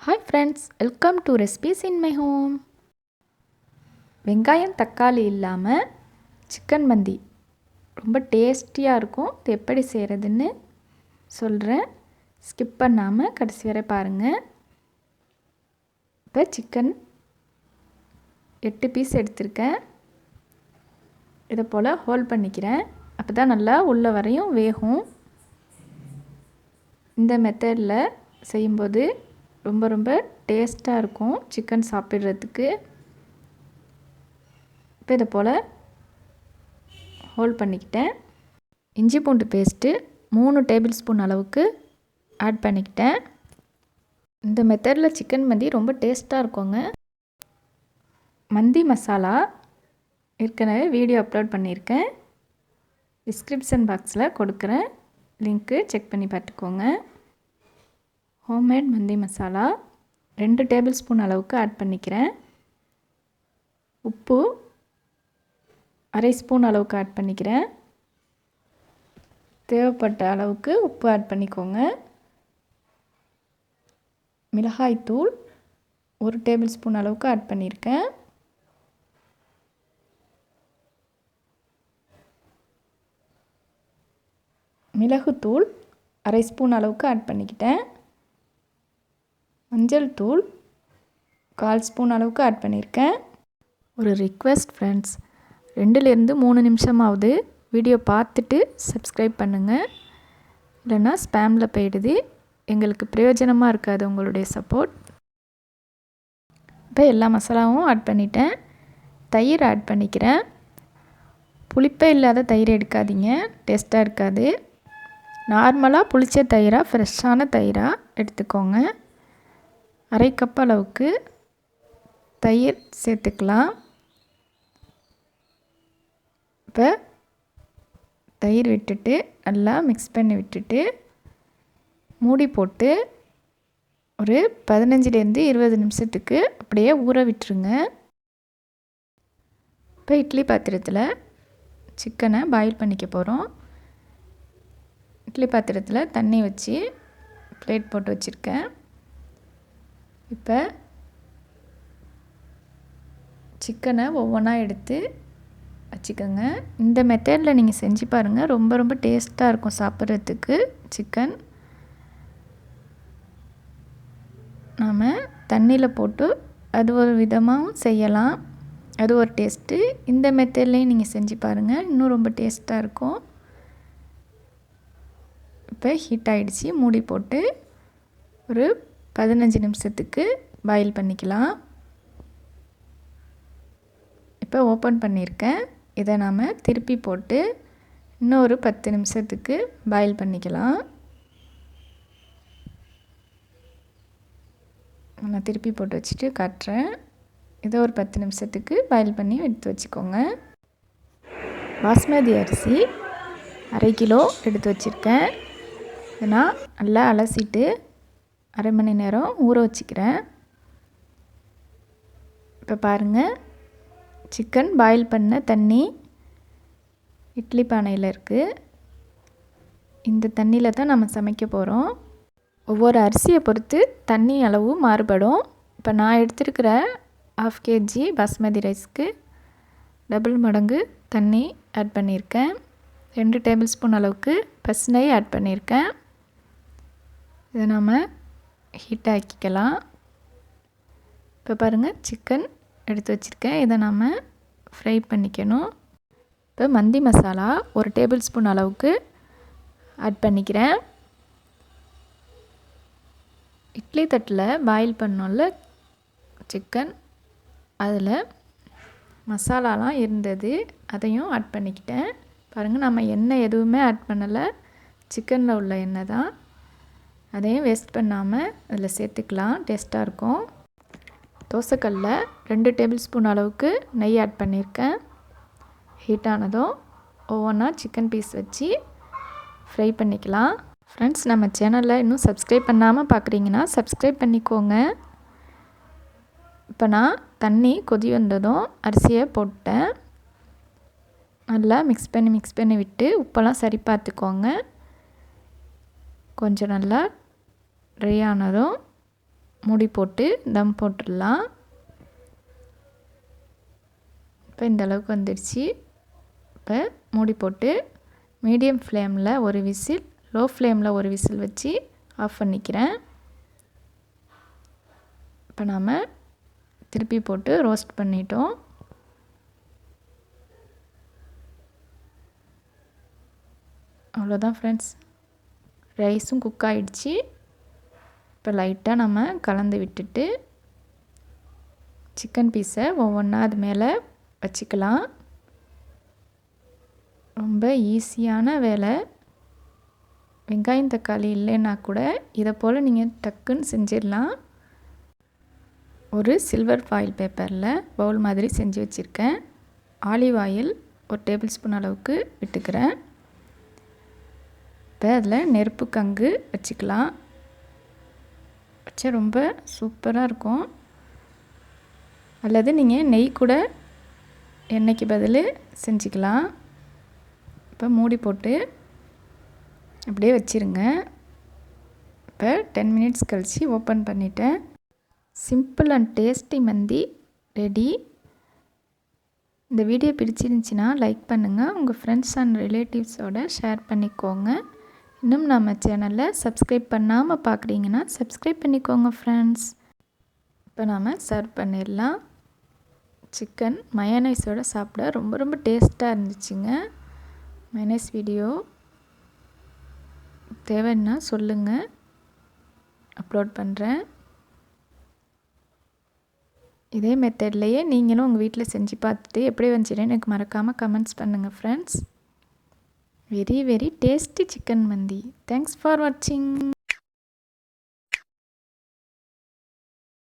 Hi friends, welcome to recipes in my home. வெங்காயம் தக்காளி இல்லாமல் சிக்கன் மந்தி ரொம்ப டேஸ்டியாக இருக்கும். இது எப்படி செய்கிறதுன்னு சொல்கிறேன். ஸ்கிப் பண்ணாமல் கடைசி வரை பாருங்கள். இப்போ சிக்கன் 8 பீஸ் எடுத்திருக்கேன். இதை போல் ஹோல் பண்ணிக்கிறேன். அப்போ தான் நல்லா உள்ள வரையும் வேகும். இந்த மெத்தடில் செய்யும்போது ரொம்ப டேஸ்ட்டாக இருக்கும் சிக்கன் சாப்பிட்றதுக்கு. இப்போ இதை போல் ஹோல் பண்ணிக்கிட்டேன். இஞ்சி பூண்டு பேஸ்ட்டு 3 டேபிள் ஸ்பூன் அளவுக்கு ஆட் பண்ணிக்கிட்டேன். இந்த மெத்தடில் சிக்கன் மந்தி ரொம்ப டேஸ்ட்டாக இருக்குங்க. மந்தி மசாலா ஏற்கனவே வீடியோ அப்லோட் பண்ணியிருக்கேன். டிஸ்கிரிப்ஷன் பாக்ஸில் கொடுக்குறேன், லிங்க்கு செக் பண்ணி பார்த்துக்கோங்க. ஹோம்மேட் மந்தி மசாலா 2 டேபிள் ஸ்பூன் அளவுக்கு ஆட் பண்ணிக்கிறேன். உப்பு 1/2 ஸ்பூன் அளவுக்கு ஆட் பண்ணிக்கிறேன். தேவைப்பட்ட அளவுக்கு உப்பு ஆட் பண்ணிக்கோங்க. மிளகாய்த்தூள் 1 டேபிள் ஸ்பூன் அளவுக்கு ஆட் பண்ணியிருக்கேன். மிளகுத்தூள் 1/2 ஸ்பூன் அளவுக்கு ஆட் பண்ணிக்கிட்டேன். மஞ்சள் தூள் 1/4 ஸ்பூன் அளவுக்கு ஆட் பண்ணியிருக்கேன். ஒரு ரிக்வெஸ்ட் ஃப்ரெண்ட்ஸ், 2லேருந்து 3 நிமிஷமாவது வீடியோ பார்த்துட்டு சப்ஸ்கிரைப் பண்ணுங்கள். இல்லைன்னா ஸ்பேமில் போயிடுது. எங்களுக்கு பிரயோஜனமாக இருக்காது உங்களுடைய சப்போர்ட். இப்போ எல்லா மசாலாவும் ஆட் பண்ணிட்டேன். தயிர் ஆட் பண்ணிக்கிறேன். புளிப்பே இல்லாத தயிர் எடுக்காதீங்க, டேஸ்ட்டாக இருக்காது. நார்மலாக புளிச்ச தயிராக, ஃப்ரெஷ்ஷான தயிராக எடுத்துக்கோங்க. 1/2 கப் அளவுக்கு தயிர் சேர்த்துக்கலாம். இப்போ தயிர் விட்டுட்டு நல்லா மிக்ஸ் பண்ணி விட்டுட்டு மூடி போட்டு ஒரு 15லேருந்து 20 நிமிஷத்துக்கு அப்படியே ஊற விட்டுருங்க. இப்போ இட்லி பாத்திரத்தில் சிக்கனை பாயில் பண்ணிக்க போகிறோம். இட்லி பாத்திரத்தில் தண்ணி வச்சு பிளேட் போட்டு வச்சுருக்கேன். இப்போ சிக்கனை ஒவ்வொன்றா எடுத்து வச்சுக்கோங்க. இந்த மெத்தடில் நீங்கள் செஞ்சு பாருங்கள். ரொம்ப டேஸ்ட்டாக இருக்கும் சாப்பிட்றதுக்கு சிக்கன். நாம் தண்ணியில் போட்டு அது ஒரு விதமாகவும் செய்யலாம், அது ஒரு டேஸ்ட்டு. இந்த மெத்தட்லேயும் நீங்கள் செஞ்சு பாருங்கள், இன்னும் ரொம்ப டேஸ்ட்டாக இருக்கும். இப்போ ஹீட் ஆகிடுச்சி. மூடி போட்டு ஒரு 15 நிமிஷத்துக்கு பாயில் பண்ணிக்கலாம். இப்போ ஓப்பன் பண்ணியிருக்கேன். இதை நாம் திருப்பி போட்டு இன்னும் ஒரு 10 நிமிஷத்துக்கு பாயில் பண்ணிக்கலாம். நான் திருப்பி போட்டு வச்சுட்டு காட்டுறேன். இதை ஒரு 10 நிமிஷத்துக்கு பாயில் பண்ணி எடுத்து வச்சுக்கோங்க. பாஸ்மதி அரிசி 1/2 கிலோ எடுத்து வச்சுருக்கேன். இதை நான் நல்லா அலசிட்டு 1/2 மணி நேரம் ஊற வச்சுக்கிறேன். இப்போ பாருங்கள், சிக்கன் பாயில் பண்ண தண்ணி இட்லி பானையில் இருக்குது. இந்த தண்ணியில் தான் நம்ம சமைக்க போகிறோம். ஒவ்வொரு அரிசியை பொறுத்து தண்ணி அளவு மாறுபடும். இப்போ நான் எடுத்துருக்கிற 1/2 kg பாஸ்மதி ரைஸ்க்கு டபுள் மடங்கு தண்ணி ஆட் பண்ணியிருக்கேன். 2 டேபிள் ஸ்பூன் அளவுக்கு பசுனை ஆட் பண்ணியிருக்கேன். இதை நாம் ஹீட் ஆக்கிக்கலாம். இப்போ பாருங்கள், சிக்கன் எடுத்து வச்சுருக்கேன். இதை நாம் ஃப்ரை பண்ணிக்கணும். இப்போ மந்தி மசாலா 1 டேபிள் ஸ்பூன் அளவுக்கு ஆட் பண்ணிக்கிறேன். இட்லி தட்டில் பாயில் பண்ணோம்ல சிக்கன், அதில் மசாலாலாம் இருந்தது, அதையும் ஆட் பண்ணிக்கிட்டேன். பாருங்கள், நம்ம எண்ணெய் எதுவுமே ஆட் பண்ணலை, சிக்கனில் உள்ள எண்ணெய் தான். அதையும் வேஸ்ட் பண்ணாமல் அதில் சேர்த்துக்கலாம், டேஸ்ட்டாக இருக்கும். தோசைக்கல்லில் 2 டேபிள் ஸ்பூன் அளவுக்கு நெய் ஆட் பண்ணியிருக்கேன். ஹீட் ஆனதும் ஒவ்வொன்றா சிக்கன் பீஸ் வச்சு ஃப்ரை பண்ணிக்கலாம். ஃப்ரெண்ட்ஸ், நம்ம சேனலில் இன்னும் சப்ஸ்கிரைப் பண்ணாமல் பார்க்குறீங்கன்னா சப்ஸ்கிரைப் பண்ணிக்கோங்க. இப்போ நான் தண்ணி கொதி வந்ததும் அரிசியை போட்டேன். நல்லா மிக்ஸ் பண்ணி விட்டு உப்பெல்லாம் சரி பார்த்துக்கோங்க. கொஞ்சம் நல்லா ட்ரை ஆனதும் மூடி போட்டு தம் போட்டுடலாம். இப்போ இந்த அளவுக்கு வந்துடுச்சு. இப்போ மூடி போட்டு மீடியம் ஃப்ளேமில் ஒரு விசில், லோ ஃப்ளேமில் ஒரு விசில் வச்சு ஆஃப் பண்ணிக்கிறேன். இப்போ நாம் திருப்பி போட்டு ரோஸ்ட் பண்ணிட்டோம். அவ்வளோதான் ஃப்ரெண்ட்ஸ், ரைஸும் குக் ஆகிடுச்சு. இப்போ லைட்டாக நம்ம கலந்து விட்டுட்டு சிக்கன் பீஸை ஒவ்வொன்றா அது மேலே வச்சுக்கலாம். ரொம்ப ஈஸியான வேலை. வெங்காயம் தக்காளி இல்லைன்னா கூட இதை போல் நீங்கள் டக்குன்னு செஞ்சிடலாம். ஒரு சில்வர் ஃபாயில் பேப்பரில் பவுல் மாதிரி செஞ்சு வச்சுருக்கேன். ஆலிவ் ஆயில் ஒரு டேபிள் ஸ்பூன் அளவுக்கு விட்டுக்கிறேன். இப்போ அதில் நெருப்பு கங்கு வச்சுக்கலாம். வச்சா ரொம்ப சூப்பராக இருக்கும். அல்லது நீங்கள் நெய் கூட எண்ணெய்க்கு பதில் செஞ்சுக்கலாம். இப்போ மூடி போட்டு அப்படியே வச்சுருங்க. இப்போ 10 மினிட்ஸ் கழித்து ஓப்பன் பண்ணிட்டேன். சிம்பிள் அண்ட் டேஸ்டி மந்தி ரெடி. இந்த வீடியோ பிடிச்சிருந்துச்சின்னா லைக் பண்ணுங்கள். உங்கள் ஃப்ரெண்ட்ஸ் அண்ட் ரிலேட்டிவ்ஸோடு ஷேர் பண்ணிக்கோங்க. இன்னும் நம்ம சேனலை சப்ஸ்கிரைப் பண்ணாமல் பார்க்குறீங்கன்னா சப்ஸ்கிரைப் பண்ணிக்கோங்க ஃப்ரெண்ட்ஸ். இப்போ நாம் சர்வ் பண்ணிடலாம். சிக்கன் மயோனைஸோடு சாப்பிட ரொம்ப ரொம்ப டேஸ்ட்டாக இருந்துச்சுங்க. மயோனைஸ் வீடியோ தேவைன்னா சொல்லுங்கள், அப்லோட் பண்ணுறேன். இதே மெத்தட்லேயே நீங்களும் உங்கள் வீட்டில் செஞ்சு பார்த்துட்டு எப்படி வந்துச்சுன்னு எனக்கு மறக்காமல் கமெண்ட்ஸ் பண்ணுங்கள் friends. Very very tasty chicken மந்தி. தேங்க்ஸ் ஃபார் வாட்சிங்.